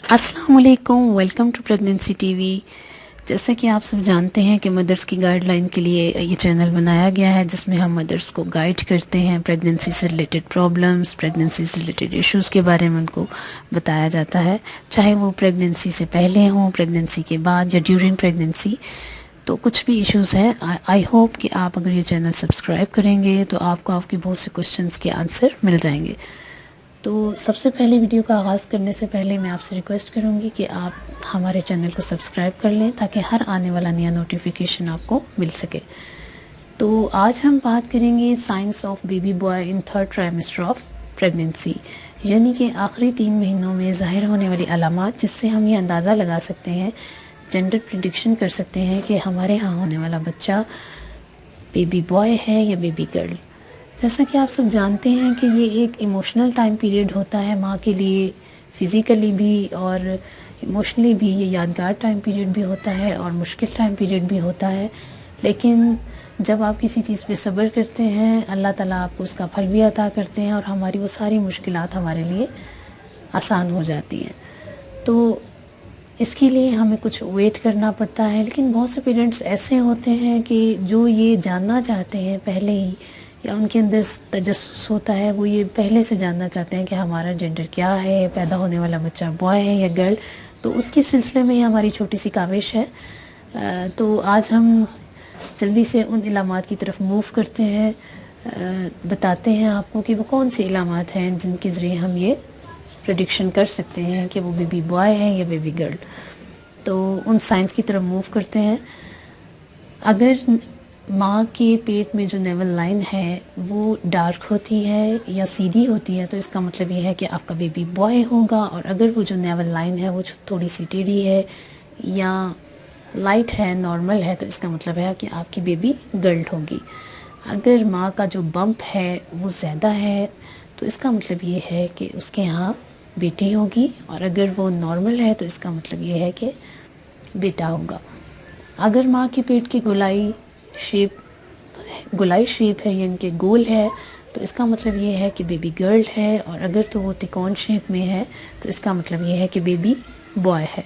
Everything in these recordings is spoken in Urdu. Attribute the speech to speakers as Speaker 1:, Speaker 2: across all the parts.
Speaker 1: السلام علیکم، welcome to pregnancy TV. جیسا کہ آپ سب جانتے ہیں کہ مدرس کی گائیڈ لائن کے لیے یہ چینل بنایا گیا ہے، جس میں ہم مدرس کو گائیڈ کرتے ہیں، پریگنینسی سے ریلیٹڈ پرابلمس، پریگنینسی سے ریلیٹڈ ایشوز کے بارے میں ان کو بتایا جاتا ہے، چاہے وہ پریگنینسی سے پہلے ہوں، پریگنینسی کے بعد یا ڈیورنگ پریگنینسی۔ تو کچھ بھی ایشوز ہیں، آئی ہوپ کہ آپ اگر یہ چینل سبسکرائب کریں گے تو آپ کو آپ کے بہت سے کوشچنس کے آنسر مل جائیں گے۔ تو سب سے پہلے ویڈیو کا آغاز کرنے سے پہلے میں آپ سے ریکویسٹ کروں گی کہ آپ ہمارے چینل کو سبسکرائب کر لیں تاکہ ہر آنے والا نیا نوٹیفیکیشن آپ کو مل سکے۔ تو آج ہم بات کریں گے science of baby boy in third trimester of pregnancy, یعنی کہ آخری 3 مہینوں میں ظاہر ہونے والی علامات جس سے ہم یہ اندازہ لگا سکتے ہیں، جینڈر پریڈکشن کر سکتے ہیں کہ ہمارے ہاں ہونے والا بچہ بیبی بوائے ہے یا بیبی گرل۔ جیسا کہ آپ سب جانتے ہیں کہ یہ ایک ایموشنل ٹائم پیریڈ ہوتا ہے ماں کے لیے، فزیکلی بھی اور ایموشنلی بھی یہ یادگار ٹائم پیریڈ بھی ہوتا ہے اور مشکل ٹائم پیریڈ بھی ہوتا ہے، لیکن جب آپ کسی چیز پہ صبر کرتے ہیں اللہ تعالیٰ آپ کو اس کا پھل بھی عطا کرتے ہیں اور ہماری وہ ساری مشکلات ہمارے لیے آسان ہو جاتی ہیں۔ تو اس کے لیے ہمیں کچھ ویٹ کرنا پڑتا ہے، لیکن بہت سے پیرنٹس ایسے ہوتے ہیں کہ جو یہ جاننا چاہتے ہیں پہلے ہی، یا ان کے اندر تجسس ہوتا ہے، وہ یہ پہلے سے جاننا چاہتے ہیں کہ ہمارا جینڈر کیا ہے، پیدا ہونے والا بچہ بوائے ہے یا گرل۔ تو اس کے سلسلے میں یہ ہماری چھوٹی سی کاوش ہے۔ تو آج ہم جلدی سے ان علامات کی طرف موو کرتے ہیں، بتاتے ہیں آپ کو کہ وہ کون سی علامات ہیں جن کے ذریعے ہم یہ پریڈکشن کر سکتے ہیں کہ وہ بیبی بوائے ہے یا بیبی گرل۔ تو ان سائنس کی طرف موو کرتے ہیں۔ اگر ماں کے پیٹ میں جو نیول لائن ہے وہ ڈارک ہوتی ہے یا سیدھی ہوتی ہے تو اس کا مطلب یہ ہے کہ آپ کا بیبی بوائے ہوگا، اور اگر وہ جو نیول لائن ہے وہ تھوڑی سی ٹیڑھی ہے یا لائٹ ہے، نارمل ہے، تو اس کا مطلب ہے کہ آپ کی بیبی گرل ہوگی۔ اگر ماں کا جو بمپ ہے وہ زیادہ ہے تو اس کا مطلب یہ ہے کہ اس کے ہاں بیٹی ہوگی، اور اگر وہ نارمل ہے تو اس کا مطلب یہ ہے کہ بیٹا ہوگا۔ اگر ماں کے پیٹ کی گولائی شیپ ہے یعنی کہ گول ہے تو اس کا مطلب یہ ہے کہ بیبی گرل ہے، اور اگر تو وہ تکون شیپ میں ہے تو اس کا مطلب یہ ہے کہ بیبی بوائے ہے۔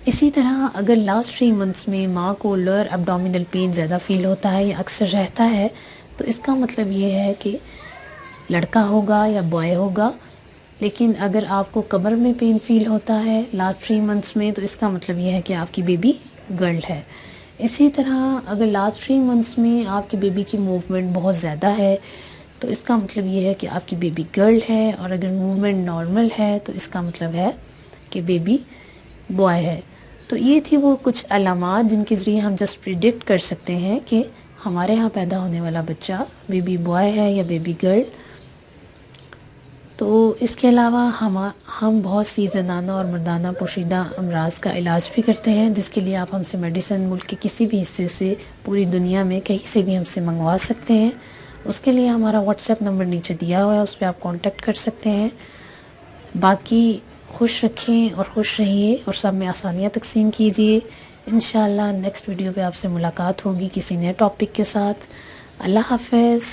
Speaker 1: اسی طرح اگر لاسٹ 3 منتھس میں ماں کو لوئر ابڈومینل پین زیادہ فیل ہوتا ہے یا اکثر رہتا ہے تو اس کا مطلب یہ ہے کہ لڑکا ہوگا یا بوائے ہوگا۔ لیکن اگر آپ کو کمر میں پین فیل ہوتا ہے لاسٹ 3 منتھس میں تو اس کا مطلب یہ ہے کہ آپ کی بیبی گرل ہے۔ اسی طرح اگر لاسٹ 3 منتھس میں آپ کی بیبی کی موومنٹ بہت زیادہ ہے تو اس کا مطلب یہ ہے کہ آپ کی بیبی گرل ہے، اور اگر موومنٹ نارمل ہے تو اس کا مطلب ہے کہ بیبی بوائے ہے۔ تو یہ تھی وہ کچھ علامات جن کے ذریعے ہم جسٹ پریڈکٹ کر سکتے ہیں کہ ہمارے ہاں پیدا ہونے والا بچہ بیبی بوائے ہے یا بیبی گرل۔ تو اس کے علاوہ ہم بہت سی زنانہ اور مردانہ پوشیدہ امراض کا علاج بھی کرتے ہیں، جس کے لیے آپ ہم سے میڈیسن ملک کے کسی بھی حصے سے، پوری دنیا میں کہیں سے بھی ہم سے منگوا سکتے ہیں۔ اس کے لیے ہمارا واٹس ایپ نمبر نیچے دیا ہوا ہے، اس پہ آپ کانٹیکٹ کر سکتے ہیں۔ باقی خوش رکھیں اور خوش رہیے اور سب میں آسانیاں تقسیم کیجیے۔ انشاءاللہ نیکسٹ ویڈیو پہ آپ سے ملاقات ہوگی کسی نئے ٹاپک کے ساتھ۔ اللہ حافظ۔